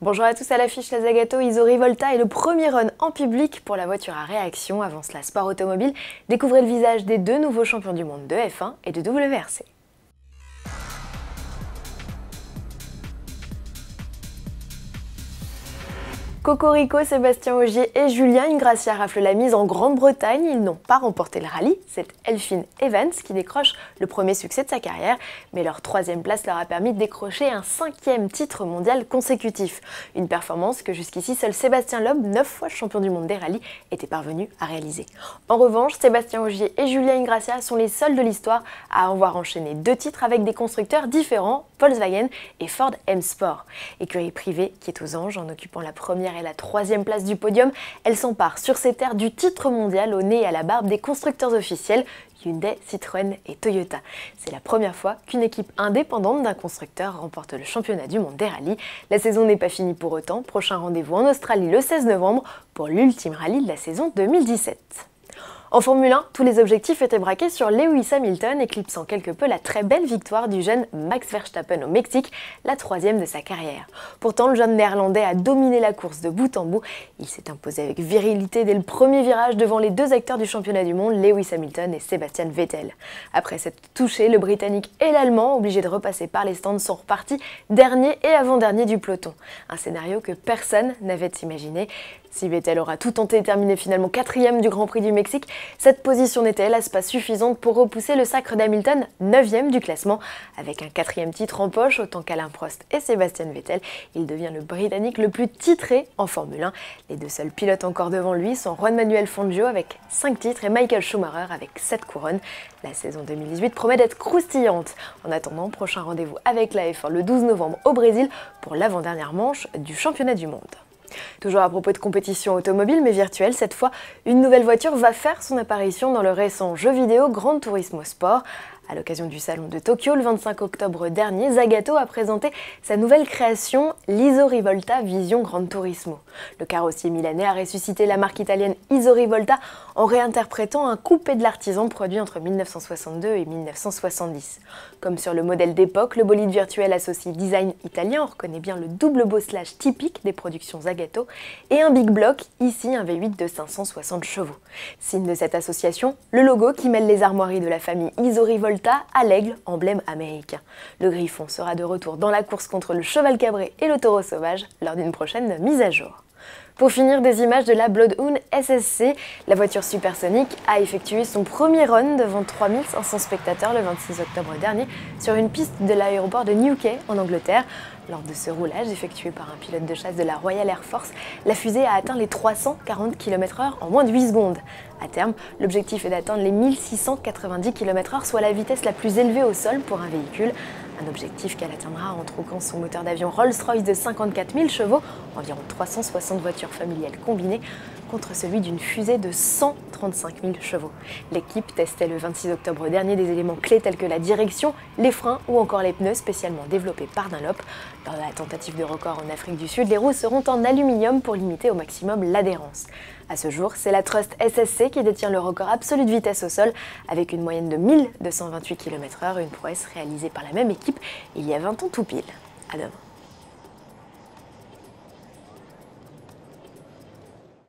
Bonjour à tous, à l'affiche la Zagato Isorivolta est le premier run en public pour la voiture à réaction. Avant cela, sport automobile, découvrez le visage des deux nouveaux champions du monde de F1 et de WRC. Cocorico, Sébastien Ogier et Julien Ingrassia raflent la mise en Grande-Bretagne. Ils n'ont pas remporté le rallye, c'est Elfyn Evans qui décroche le premier succès de sa carrière, mais leur troisième place leur a permis de décrocher un 5e titre mondial consécutif. Une performance que jusqu'ici seul Sébastien Loeb, 9 fois champion du monde des rallyes, était parvenu à réaliser. En revanche, Sébastien Ogier et Julien Ingrassia sont les seuls de l'histoire à avoir enchaîné 2 titres avec des constructeurs différents, Volkswagen et Ford M-Sport. Écurie privée qui est aux anges en occupant la première et la 3e place du podium, elle s'empare sur ces terres du titre mondial au nez et à la barbe des constructeurs officiels Hyundai, Citroën et Toyota. C'est la première fois qu'une équipe indépendante d'un constructeur remporte le championnat du monde des rallyes. La saison n'est pas finie pour autant, prochain rendez-vous en Australie le 16 novembre pour l'ultime rallye de la saison 2017. En Formule 1, tous les objectifs étaient braqués sur Lewis Hamilton, éclipsant quelque peu la très belle victoire du jeune Max Verstappen au Mexique, la 3e de sa carrière. Pourtant, le jeune néerlandais a dominé la course de bout en bout. Il s'est imposé avec virilité dès le premier virage devant les deux acteurs du championnat du monde, Lewis Hamilton et Sebastian Vettel. Après s'être touché, le Britannique et l'Allemand, obligés de repasser par les stands, sont repartis dernier et avant-dernier du peloton. Un scénario que personne n'avait imaginé. Si Vettel aura tout tenté et terminé finalement 4e du Grand Prix du Mexique, cette position n'était hélas pas suffisante pour repousser le sacre d'Hamilton, 9e du classement. Avec un 4e titre en poche, autant qu'Alain Prost et Sebastian Vettel, il devient le Britannique le plus titré en Formule 1. Les deux seuls pilotes encore devant lui sont Juan Manuel Fangio avec 5 titres et Michael Schumacher avec 7 couronnes. La saison 2018 promet d'être croustillante. En attendant, prochain rendez-vous avec la F1 le 12 novembre au Brésil pour l'avant-dernière manche du championnat du monde. Toujours à propos de compétition automobile, mais virtuelle cette fois, une nouvelle voiture va faire son apparition dans le récent jeu vidéo Gran Turismo Sport. À l'occasion du salon de Tokyo, le 25 octobre dernier, Zagato a présenté sa nouvelle création, l'Isorivolta Vision Gran Turismo. Le carrossier milanais a ressuscité la marque italienne Isorivolta en réinterprétant un coupé de l'artisan produit entre 1962 et 1970. Comme sur le modèle d'époque, le bolide virtuel associe design italien, on reconnaît bien le double bosselage typique des productions Zagato, et un big block, ici un V8 de 560 chevaux. Signe de cette association, le logo qui mêle les armoiries de la famille Isorivolta à l'aigle, emblème américain. Le Griffon sera de retour dans la course contre le cheval cabré et le taureau sauvage lors d'une prochaine mise à jour. Pour finir, des images de la Bloodhound SSC, la voiture supersonique a effectué son premier run devant 3500 spectateurs le 26 octobre dernier sur une piste de l'aéroport de Newquay en Angleterre. Lors de ce roulage effectué par un pilote de chasse de la Royal Air Force, la fusée a atteint les 340 km/h en moins de 8 secondes. À terme, l'objectif est d'atteindre les 1690 km/h, soit la vitesse la plus élevée au sol pour un véhicule. Un objectif qu'elle atteindra en troquant son moteur d'avion Rolls-Royce de 54 000 chevaux, environ 360 voitures familiales combinées, contre celui d'une fusée de 135 000 chevaux. L'équipe testait le 26 octobre dernier des éléments clés tels que la direction, les freins ou encore les pneus spécialement développés par Dunlop. Lors de la tentative de record en Afrique du Sud, les roues seront en aluminium pour limiter au maximum l'adhérence. À ce jour, c'est la Trust SSC qui détient le record absolu de vitesse au sol avec une moyenne de 1228 km/h, une prouesse réalisée par la même équipe il y a 20 ans tout pile. À demain.